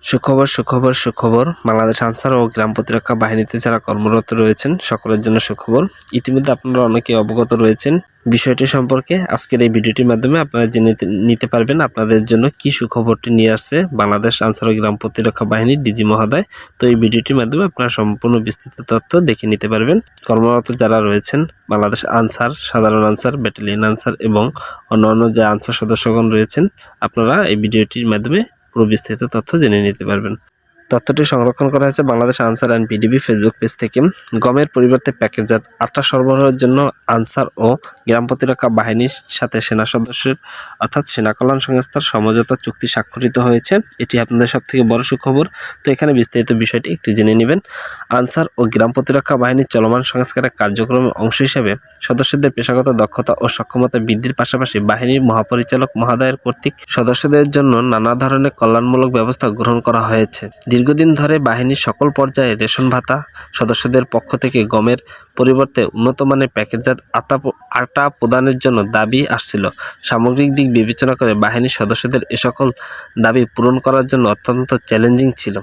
সুখবর বাংলাদেশ আনসার ও গ্রাম প্রতিরক্ষা বাহিনীতে যারা কর্মরত রয়েছেন সকলের জন্য সুখবর। ইতিমধ্যে আপনারা অনেকে অবগত রয়েছেন বিষয়টি সম্পর্কে। আজকের এই ভিডিওটির মাধ্যমে আপনারা জেনে নিতে পারবেন আপনাদের জন্য কি সুখবরটি নিয়ে আসছে বাংলাদেশ আনসার ও গ্রাম প্রতিরক্ষা বাহিনীর ডিজি মহোদয়। তো এই ভিডিওটির মাধ্যমে আপনারা সম্পূর্ণ বিস্তৃত তথ্য দেখে নিতে পারবেন। কর্মরত যারা রয়েছেন বাংলাদেশ আনসার, সাধারণ আনসার, ব্যাটালিয়ন আনসার এবং অন্যান্য যে আনসার সদস্যগণ রয়েছেন, আপনারা এই ভিডিওটির মাধ্যমে পুরো বিস্তারিত তথ্য জেনে নিতে পারবেন। তথ্যটি সংরক্ষণ করা হয়েছে Bangladesh Ansar and PDB Facebook page থেকে। গমের পরিবর্তে প্যাকেটজাত আটা সরবরাহের জন্য আনসার ও গ্রাম প্রতিরক্ষা বাহিনীর সাথে সেনা সদস্যের অর্থাৎ সেনা কল্যাণ সংস্থার সমঝোতা চুক্তি স্বাক্ষরিত হয়েছে। এটি আপনাদের সবথেকে বড় সুখবর। তো এখানে বিস্তারিত বিষয়টি একটু জেনে নেবেন। আনসার ও গ্রাম প্রতিরক্ষা বাহিনীর চলমান সংস্কারের কার্যক্রমের অংশ হিসেবে সদস্যদের পেশাগত দক্ষতা ও সক্ষমতা বৃদ্ধির পাশাপাশি বাহিনীর মহাপরিচালক মহোদয়ের কর্তৃক সদস্যদের জন্য নানা ধরনের কল্যাণমূলক ব্যবস্থা গ্রহণ করা হয়েছে। দীর্ঘদিন ধরে বাহিনীর সকল পর্যায়ে রেশন ভাতা, সদস্যদের পক্ষ থেকে গমের পরিবর্তে উন্নত মানের প্যাকেটজাত আটা প্রদানের জন্য দাবি আসছিল। সামগ্রিক দিক বিবেচনা করে বাহিনীর সদস্যদের এ সকল দাবি পূরণ করার জন্য অত্যন্ত চ্যালেঞ্জিং ছিল।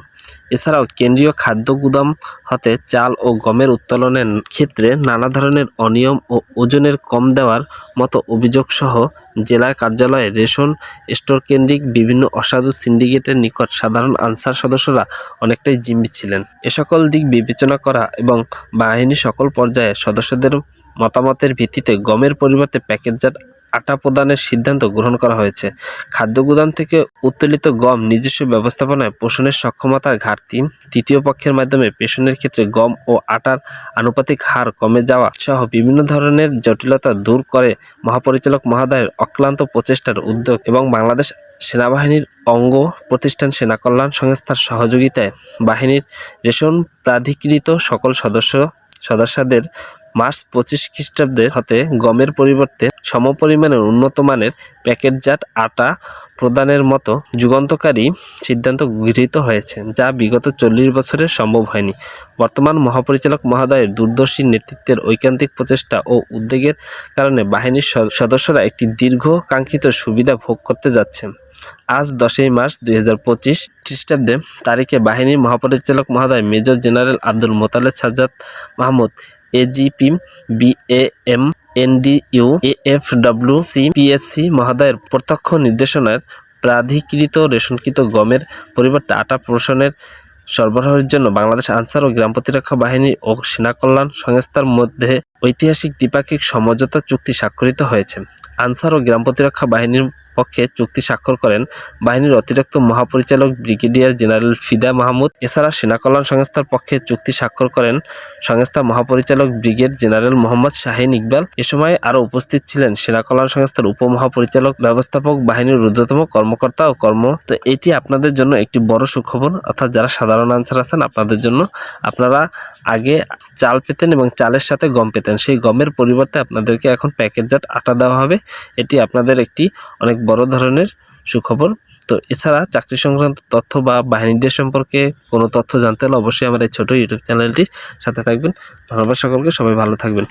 এছাড়াও কেন্দ্রীয় খাদ্য গুদাম হতে চাল ও গমের উত্তোলনের ক্ষেত্রে নানা ধরনের অনিয়ম ও ওজনের কম দেওয়ার মতো অভিযোগসহ জেলা কার্যালয়ে রেশন স্টোর কেন্দ্রিক বিভিন্ন অসাধু সিন্ডিকেটের নিকট সাধারণ আনসার সদস্যরা অনেকটাই জিম্মি ছিলেন। এ সকল দিক বিবেচনা করা এবং বাহিনীর সকল পর্যায়ে সদস্যদের মতামতের ভিত্তিতে গমের পরিবর্তে প্যাকেটজাত আটা প্রদানের সিদ্ধান্ত গ্রহণ করা হয়েছে। খাদ্য গুদাম থেকে উত্তোলিত গম নিজস্ব ব্যবস্থাপনায় পোষণের সক্ষমতার ঘাটতি, তৃতীয় পক্ষের মাধ্যমে পেষণের ক্ষেত্রে গম ও আটার আনুপাতিক হার কমে যাওয়া সহ বিভিন্ন ধরনের জটিলতা দূর করে মহাপরিচালক মহোদয়ের অক্লান্ত প্রচেষ্টার উদ্যোগ এবং বাংলাদেশ সেনাবাহিনীর অঙ্গ প্রতিষ্ঠান সেনা কল্যাণ সংস্থার সহযোগিতায় বাহিনীর রেশন প্রাধিকৃত সকল সদস্যদের মার্চ 25 খ্রিস্টাব্দে হতে গমের পরিবর্তে সমপরিমাণের উন্নত মানের প্যাকেটজাত আটা প্রদানের মতো যুগান্তকারী সিদ্ধান্ত গৃহীত হয়েছে, যা বিগত 40 বছরে সম্ভব হয়নি। বর্তমান মহাপরিচালক মহোদয়ের দূরদর্শী নেতৃত্বের ঐকান্তিক প্রচেষ্টা ও উদ্যোগের কারণে বাহিনীর সদস্যরা একটি দীর্ঘকাঙ্ক্ষিত সুবিধা ভোগ করতে যাচ্ছে। আজ 10 মার্চ 2025 খ্রিস্টাব্দে তারিখে বাহিনীর মহাপরিচালক মহোদয় major general Abdul Motaleb Sajjad Mahmud AGP BAM NDU AFW CPSC মহোদয়ের প্রত্যক্ষ নির্দেশনার প্রাধিকৃত রেশনকৃত গমের পরিবর্তে আটা পোষণের সরবরাহের জন্য বাংলাদেশ আনসার ও গ্রাম প্রতিরক্ষা বাহিনী ও সেনা কল্যাণ সংস্থার মধ্যে ঐতিহাসিক দ্বিপাক্ষিক সমঝোতা চুক্তি স্বাক্ষরিত হয়েছে। আনসার ও গ্রাম প্রতিরক্ষা বাহিনীর পক্ষে চুক্তি স্বাক্ষর করেন বাহিনীর অতিরিক্ত মহাপরিচালক ব্রিগেডিয়ার জেনারেল ফিদা মাহমুদ। এছাড়া সেনা কল্যাণ সংস্থার পক্ষে চুক্তি স্বাক্ষর করেন সংস্থার মহাপরিচালক ব্রিগেড জেনারেল মোহাম্মদ শাহিন ইকবাল। এ সময় আরও উপস্থিত ছিলেন সেনা কল্যাণ সংস্থার উপমহাপরিচালক, ব্যবস্থাপক, বাহিনীর ঊর্ধ্বতম কর্মকর্তা ও তো এটি আপনাদের জন্য একটি বড় সুখবর, অর্থাৎ যারা সাধারণ আনসার আছেন আপনাদের জন্য। আপনারা আগে চাল পেতেন এবং চালের সাথে গম পেতেন, সেই গমের পরিবর্তে আপনাদেরকে এখন প্যাকেটজাত আটা দেওয়া হবে। এটি আপনাদের একটি অনেক বড় ধরনের সুখবর। তো এছাড়া চাকরি সংক্রান্ত তথ্য বা বাহিনীদের সম্পর্কে কোনো তথ্য জানতে হলে অবশ্যই আমার এই ছোট ইউটিউব চ্যানেলটির সাথে থাকবেন। ধন্যবাদ সকলকে, সবাই ভালো থাকবেন।